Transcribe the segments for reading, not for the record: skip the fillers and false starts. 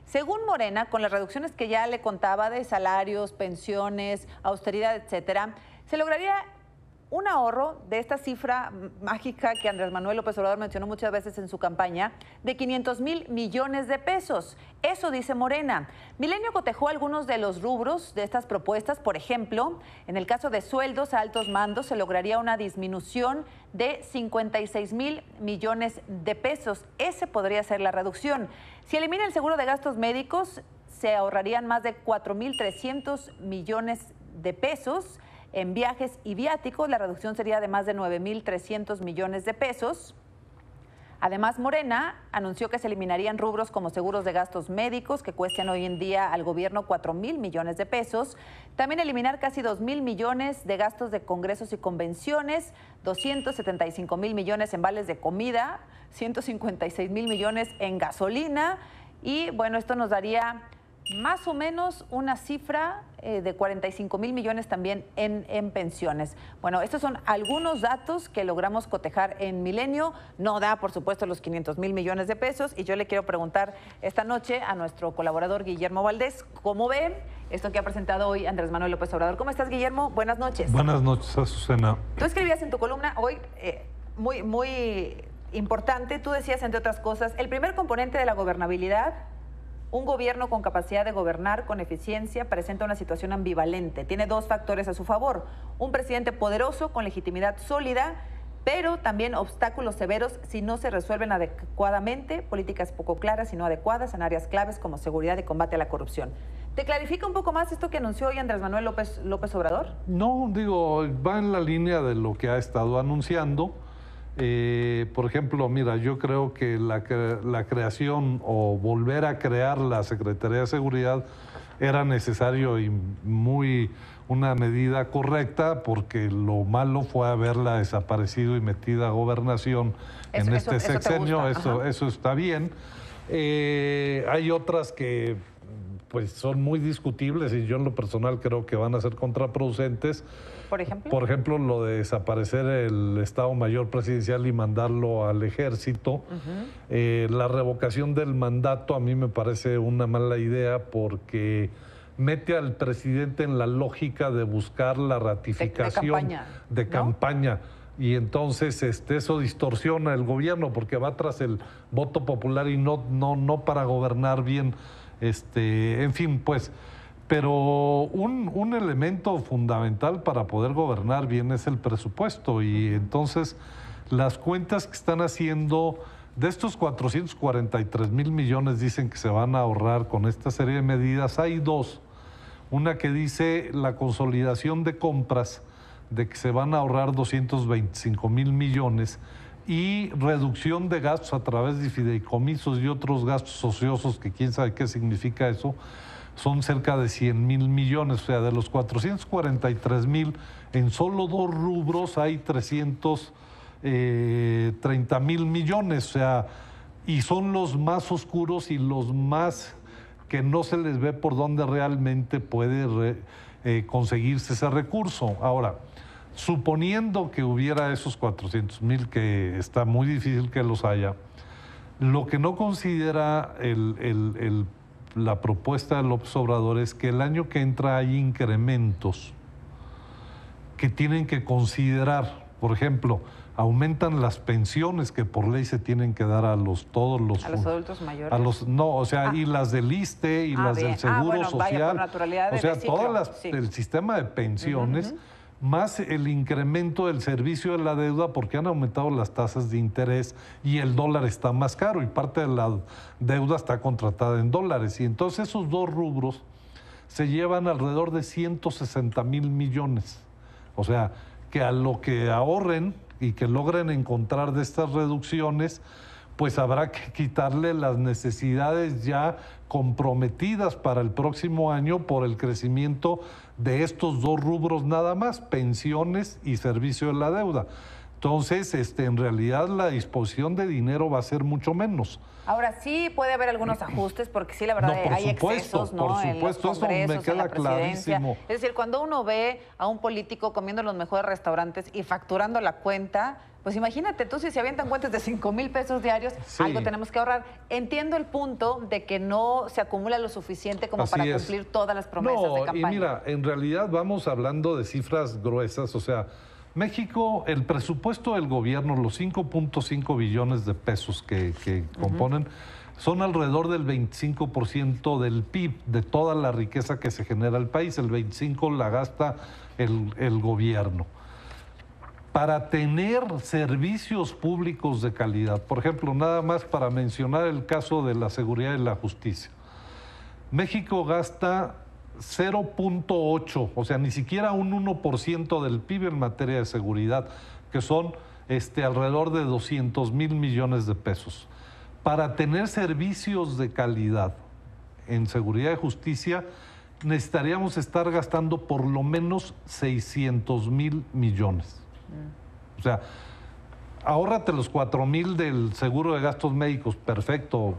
Según Morena, con las reducciones que ya le contaba de salarios, pensiones, austeridad, etcétera, se lograría un ahorro de esta cifra mágica que Andrés Manuel López Obrador mencionó muchas veces en su campaña, de 500,000 millones de pesos. Eso dice Morena. Milenio cotejó algunos de los rubros de estas propuestas. Por ejemplo, en el caso de sueldos a altos mandos se lograría una disminución de 56,000 millones de pesos. Ese podría ser la reducción. Si elimina el seguro de gastos médicos, se ahorrarían más de 4,300 millones de pesos. En viajes y viáticos, la reducción sería de más de 9,300 millones de pesos. Además, Morena anunció que se eliminarían rubros como seguros de gastos médicos, que cuestan hoy en día al gobierno 4,000 millones de pesos. También eliminar casi 2,000 millones de gastos de congresos y convenciones, 275,000 millones en vales de comida, 156,000 millones en gasolina. Y bueno, esto nos daría más o menos una cifra de 45,000 millones también en pensiones. Bueno, estos son algunos datos que logramos cotejar en Milenio. No da, por supuesto, los 500,000 millones de pesos. Y yo le quiero preguntar esta noche a nuestro colaborador Guillermo Valdés, ¿cómo ve esto que ha presentado hoy Andrés Manuel López Obrador? ¿Cómo estás, Guillermo? Buenas noches. Buenas noches, Azucena. Tú escribías en tu columna hoy, muy importante, tú decías, entre otras cosas, el primer componente de la gobernabilidad: un gobierno con capacidad de gobernar con eficiencia presenta una situación ambivalente. Tiene dos factores a su favor: un presidente poderoso con legitimidad sólida, pero también obstáculos severos si no se resuelven adecuadamente, políticas poco claras y no adecuadas en áreas claves como seguridad y combate a la corrupción. ¿Te clarifica un poco más esto que anunció hoy Andrés Manuel López Obrador? No, digo, va en la línea de lo que ha estado anunciando. Por ejemplo, mira, yo creo que la creación o volver a crear la Secretaría de Seguridad era necesario y una medida correcta, porque lo malo fue haberla desaparecido y metida a gobernación en este sexenio. Eso está bien. Hay otras que pues son muy discutibles y yo en lo personal creo que van a ser contraproducentes. ¿Por ejemplo? Por ejemplo, lo de desaparecer el Estado Mayor Presidencial y mandarlo al Ejército. La revocación del mandato a mí me parece una mala idea, porque mete al presidente en la lógica de buscar la ratificación de campaña. Y entonces eso distorsiona el gobierno, porque va tras el voto popular y no para gobernar bien. En fin, pues, pero un elemento fundamental para poder gobernar bien es el presupuesto. Y entonces las cuentas que están haciendo, de estos 443,000 millones dicen que se van a ahorrar con esta serie de medidas, hay dos. Una que dice la consolidación de compras, de que se van a ahorrar 225,000 millones, y reducción de gastos a través de fideicomisos y otros gastos ociosos, que quién sabe qué significa eso, son cerca de 100,000 millones. O sea, de los 443,000, en solo dos rubros hay 330,000 millones. O sea, y son los más oscuros y los más que no se les ve por dónde realmente puede conseguirse ese recurso. Ahora, suponiendo que hubiera esos 400,000, que está muy difícil que los haya, lo que no considera la propuesta de López Obrador es que el año que entra hay incrementos que tienen que considerar. Por ejemplo, aumentan las pensiones que por ley se tienen que dar a todos los adultos mayores. Y las del ISSSTE y las del Seguro Social. O sea, el sistema de pensiones, más el incremento del servicio de la deuda, porque han aumentado las tasas de interés y el dólar está más caro y parte de la deuda está contratada en dólares. Y entonces esos dos rubros se llevan alrededor de 160,000 millones. O sea, que a lo que ahorren y que logren encontrar de estas reducciones, pues habrá que quitarle las necesidades ya comprometidas para el próximo año por el crecimiento de estos dos rubros nada más, pensiones y servicio de la deuda. Entonces, en realidad la disposición de dinero va a ser mucho menos. Ahora sí puede haber algunos ajustes, porque sí, la verdad, hay excesos, ¿no? Por supuesto, en los congresos, eso me queda en la presidencia. clarísimo. Es decir, cuando uno ve a un político comiendo en los mejores restaurantes y facturando la cuenta, pues imagínate tú, si se avientan cuentas de 5,000 pesos diarios, Sí. algo tenemos que ahorrar. Entiendo el punto de que no se acumula lo suficiente como Así para es. cumplir todas las promesas de campaña. Y mira, en realidad vamos hablando de cifras gruesas, o sea, México, el presupuesto del gobierno, los 5.5 billones de pesos que componen, son alrededor del 25% del PIB, de toda la riqueza que se genera el país. El 25% la gasta el gobierno. Para tener servicios públicos de calidad, por ejemplo, nada más para mencionar el caso de la seguridad y la justicia. México gasta 0.8, o sea, ni siquiera un 1% del PIB en materia de seguridad, que son alrededor de 200,000 millones de pesos. Para tener servicios de calidad en seguridad y justicia, necesitaríamos estar gastando por lo menos 600,000 millones. O sea, ahórrate los 4,000 del seguro de gastos médicos, perfecto,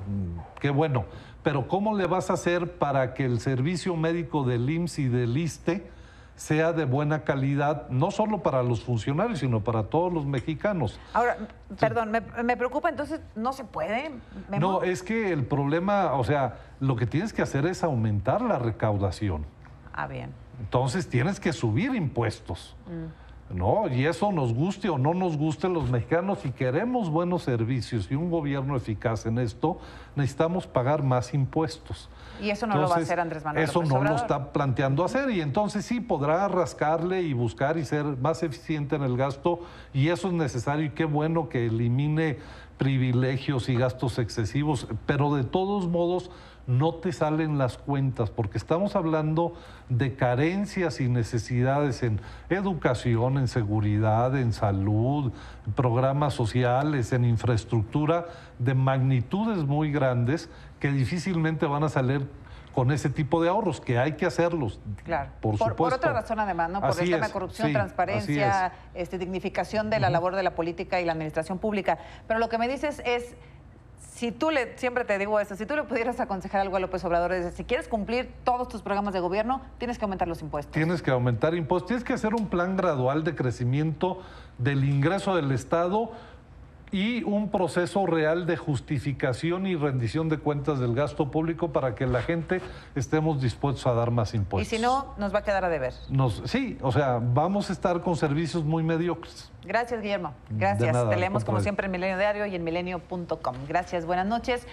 qué bueno. Pero ¿cómo le vas a hacer para que el servicio médico del IMSS y del ISSSTE sea de buena calidad, no solo para los funcionarios, sino para todos los mexicanos? Ahora, perdón, me preocupa, entonces, ¿no se puede, Memo? No, es que el problema, o sea, lo que tienes que hacer es aumentar la recaudación. Ah, bien. Entonces tienes que subir impuestos. ¿No? Y eso nos guste o no nos guste, los mexicanos, si queremos buenos servicios y un gobierno eficaz en esto, necesitamos pagar más impuestos. Y eso no lo va a hacer Andrés Manuel Eso López no lo Obrador. está planteando hacer, y entonces sí podrá rascarle y buscar y ser más eficiente en el gasto, y eso es necesario, y qué bueno que elimine privilegios y gastos excesivos, pero de todos modos no te salen las cuentas, porque estamos hablando de carencias y necesidades en educación, en seguridad, en salud, en programas sociales, en infraestructura, de magnitudes muy grandes que difícilmente van a salir con ese tipo de ahorros, que hay que hacerlos. Claro. Por supuesto. Por otra razón, además, ¿no? Por Así el tema es, de corrupción, sí, transparencia, dignificación de la labor de la política y la administración pública. Pero lo que me dices es, si tú siempre te digo eso, si tú le pudieras aconsejar algo a López Obrador, es si quieres cumplir todos tus programas de gobierno, tienes que aumentar los impuestos. Tienes que aumentar impuestos, tienes que hacer un plan gradual de crecimiento del ingreso del Estado y un proceso real de justificación y rendición de cuentas del gasto público para que la gente estemos dispuestos a dar más impuestos. Y si no, nos va a quedar a deber. Sí, o sea, vamos a estar con servicios muy mediocres. Gracias, Guillermo. Gracias. De nada, Te leemos como al contrario. siempre en Milenio Diario y en milenio.com. Gracias, buenas noches.